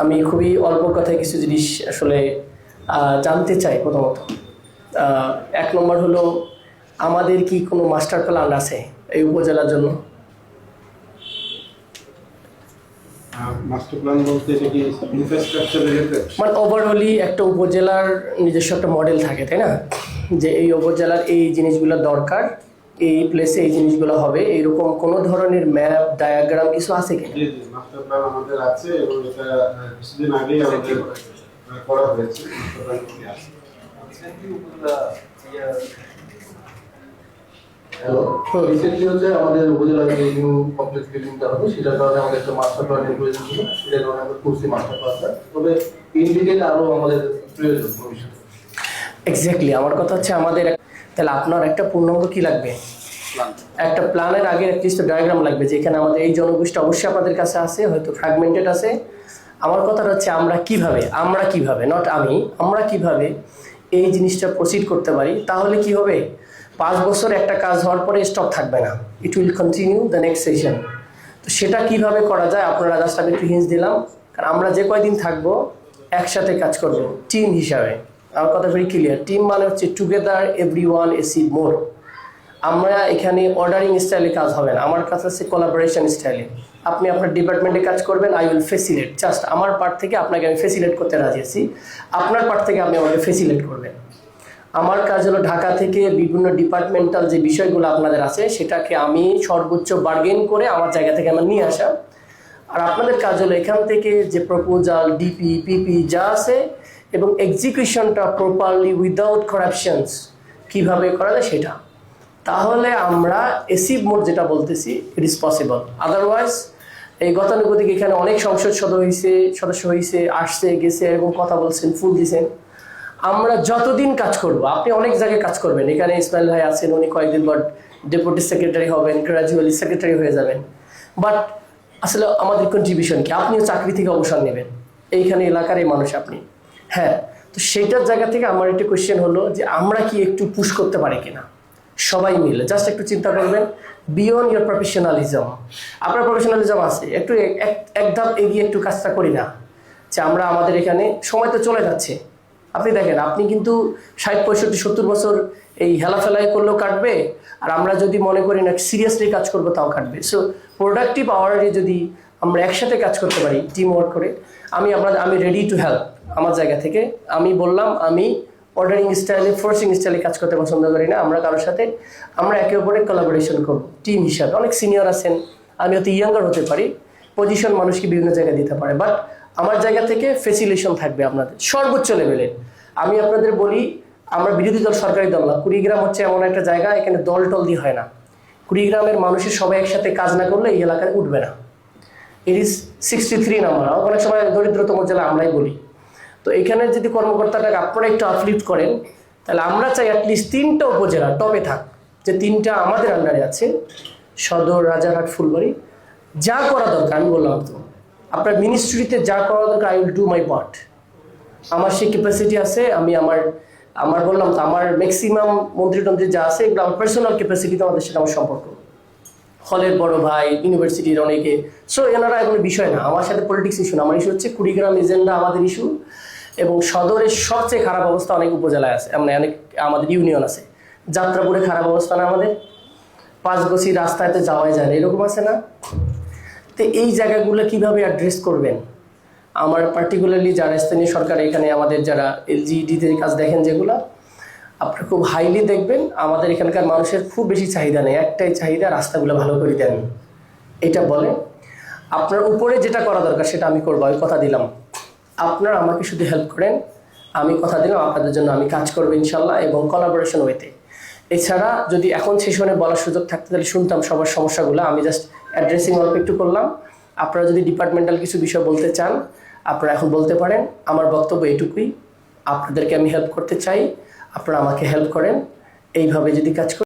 আমি খুবই অল্প কথায় কিছু জিনিস আসলে জানতে চাই। প্রথমত এক নম্বর হলো, আমাদের কি কোনো মাস্টার প্ল্যান আছে এই উপজেলার জন্য? মাস্টার প্ল্যান বলতে এটা কি ইনফ্রাস্ট্রাকচার রিলেটেড? মানে ওভারঅলি একটা উপজেলার নিজস্ব একটা মডেল থাকে, তাই না? যে এই উপজেলার এই জিনিসগুলো দরকার, এই প্লেসে এই জিনিসগুলো হবে, এইরকম কোনো ধরনের ম্যাপ ডায়াগ্রাম কিছু আছে কি? জি জি, মাস্টার প্ল্যান আমাদের আছে এবং এটা কিছুদিন আগেই আমাদের করা হয়েছে। মাস্টার প্ল্যান কি আছে? হ্যালো, রিসেন্টলি হচ্ছে আমাদের উপজেলার যে নিউ কমপ্লেক্স বিল্ডিংটা হবে, সেটার কারণে আমাদের একটা মাস্টার প্ল্যানের প্রয়োজন ছিল। সেটার কারণে আমরা করছি মাস্টার প্ল্যানটা। তবে ইন ডিটেইল আরও আমাদের প্রয়োজন ভবিষ্যতে। এক্স্যাক্টলি, আমার কথা হচ্ছে আমাদের তাহলে আপনার একটা পূর্ণাঙ্গ কি লাগবে? একটা প্ল্যানের আগে অ্যাটলিস্ট ডায়াগ্রাম লাগবে, যেখানে আমাদের এই জনগোষ্ঠী অবশ্যই আপনাদের কাছে আছে, হয়তো ফ্র্যাগমেন্টেড আছে। আমার কথাটা হচ্ছে আমরা কিভাবে নট আমরা কিভাবে এই জিনিসটা প্রসিড করতে পারি। তাহলে কি হবে, 5 বছর একটা কাজ হওয়ার পরে স্টপ থাকবে না, it will continue the next session. তো সেটা কিভাবে করা যায় আপনারা জাস্ট আমি একটু হিন্টস দিলাম। কারণ আমরা যে কয়দিন থাকবো একসাথে কাজ করবো টিম হিসাবে। আমার কথা ভেরি ক্লিয়ার, টিম মানে হচ্ছে টুগেদার এভরিওয়ান অ্যাচিভ মোর। আমরা এখানে অর্ডারিং স্টাইলে কাজ হবে না, আমার কাছে হচ্ছে কোলাবোরেশন স্টাইলে। আপনি আপনার ডিপার্টমেন্টে কাজ করবেন, আই উইল ফেসিলেট। জাস্ট আমার পার্ট থেকে আপনাকে আমি ফেসিলেট করতে রাজি আছি, আপনার পার্ট থেকে আপনি আমাকে ফেসিলেট করবেন। আমার কাজ হলো ঢাকা থেকে বিভিন্ন ডিপার্টমেন্টাল যে বিষয়গুলো আপনাদের আছে সেটাকে আমি সর্বোচ্চ বার্গেন করে আমার জায়গা থেকে আমার নিয়ে আসা। আর আপনাদের কাজ হলো এখান থেকে যে প্রপোজাল, ডিপি, পিপি যা আছে এবং এক্সিকিউশনটা প্রপারলি উইদাউট করাপশনস কীভাবে করা যায় সেটা। তাহলে আমরা এসিভ মোড যেটা বলতেছি, ইট ইজ পসিবল। আদারওয়াইজ এই গতানুগতিক এখানে অনেক সংসদ সদস্য হয়েছে, আসছে গেছে এবং কথা বলছেন, ফুল দিছেন। আমরা যতদিন কাজ করব, আপনি অনেক জায়গায় কাজ করবেন, এখানে ইসমাইল ভাই আছেন, উনি কয়েকদিন পর ডেপুটি সেক্রেটারি হবেন, গ্রাজুয়ালি সেক্রেটারি হয়ে যাবেন। বাট আসলে আমাদের কন্ট্রিবিউশন কি? আপনিও চাকরি থেকে অবসর নেবেন, এইখানে এলাকার এই মানুষ আপনি। হ্যাঁ, তো সেইটার জায়গা থেকে আমার একটা কোয়েশ্চেন হলো যে আমরা কি একটু পুশ করতে পারি কিনা সবাই মিলে। জাস্ট একটু চিন্তা করবেন, বিয়ন্ড ইয়োর প্রফেশনালিজম। আপনার প্রফেশনালিজম আছে, একটু এক ধাপ এগিয়ে একটু কাজটা করি না? যে আমরা আমাদের এখানে সময় তো চলে যাচ্ছে। আপনি দেখেন, আপনি কিন্তু 60, 65, 70 বছর এই হেলাফেলাই করলেও কাটবে, আর আমরা যদি মনে করি না সিরিয়াসলি কাজ করবো তাও কাটবে। সো প্রোডাক্টিভ আওয়ারে যদি আমরা একসাথে কাজ করতে পারি টিম ওয়ার্ক করে, আমি রেডি টু হেল্প। আমার জায়গা থেকে আমি বললাম, আমি অর্ডারিং স্টাইলে, ফোর্সিং স্টাইলে কাজ করতে পছন্দ করি না। আমরা কারোর সাথে আমরা একে অপরে কোলাবোরেশন করব টিম হিসাবে। অনেক সিনিয়র আছেন, আমি হয়তো ইয়াঙ্গার হতে পারি, পজিশন মানুষকে বিভিন্ন জায়গায় দিতে পারে, বাট আমার জায়গা থেকে ফেসিলেশন থাকবে আপনাদের সর্বোচ্চ লেভেলে। আমি আপনাদের বলি, আমরা বিরোধী দল সরকারি দল না। কুড়িগ্রাম হচ্ছে এমন একটা জায়গা, এখানে দল টল দিয়ে হয় না। কুড়িগ্রামের মানুষের সবাই একসাথে কাজ না করলে এই এলাকায় উঠবে না। ইট ইজ 63 নাম্বার, অনেক সময় দরিদ্রতম জেলা আমরাই বলি। তো এখানে যদি কর্মকর্তাটাকে আপনারা একটু আপলিফ্ট করেন, তাহলে আমরা চাই অ্যাটলিস্ট 3টা উপজেলা টপে থাক, যে 3টা আমাদের আন্ডারে আছে, সদর, রাজারহাট, ফুলবাড়ি। যা করা দরকার আমি বললাম তো, আপনার মিনিস্ট্রিতে যা করা দরকার, I will do my part. আমার সেই ক্যাপাসিটি আছে। আমি আমার বললাম তো, আমার ম্যাক্সিমাম মন্ত্রী যা আছে এগুলো আমার পার্সোনাল ক্যাপাসিটিতে আমাদের সাথে আমার সম্পর্ক। হলের বড় ভাই, ইউনিভার্সিটির অনেকে, সো এনারা কোনো বিষয় না। আমার সাথে পলিটিক্স ইস্যু না, আমার ইস্যু হচ্ছে কুড়িগ্রাম এজেন্ডা আমাদের ইস্যু। এবং সদরের সবচেয়ে খারাপ অবস্থা অনেক উপজেলায় আছে, মানে অনেক আমাদের ইউনিয়ন আছে। যাত্রাপুরে খারাপ অবস্থা না আমাদের? 5 গছি রাস্তায় তো যাওয়াই যায় না, এরকম আছে না? তো এই জায়গাগুলো কিভাবে অ্যাড্রেস করবেন? আমার পার্টিকুলারলি যারা স্থানীয় সরকার এখানে আমাদের যারা এলজিইডিতে কাজ দেখেন, যেগুলো আপনারা খুব হাইলি দেখবেন, আমাদের এখানকার মানুষের খুব বেশি চাহিদা নেই, একটাই চাহিদা, রাস্তাগুলো ভালো করে দেন। এটা বলে আপনার উপরে যেটা করা দরকার সেটা আমি করবো, আমি কথা দিলাম। আপনারা আমাকে শুধু হেল্প করেন, আমি কথা দিলাম আপনাদের জন্য আমি কাজ করবো ইনশাল্লাহ, এবং কোলাবোরেশন ওয়েতে। এছাড়া যদি এখন সেশনে বলার সুযোগ থাকতে তাহলে শুনতাম সবার সমস্যাগুলো, আমি জাস্ট অ্যাড্রেসিং অল্প একটু করলাম। আপনারা যদি ডিপার্টমেন্টাল কিছু বিষয় বলতে চান আপনারা এখন বলতে পারেন। আমার বক্তব্য এটুকুই, আপনাদেরকে আমি হেল্প করতে চাই, আপনারা আমাকে হেল্প করেন। এইভাবে যদি কাজ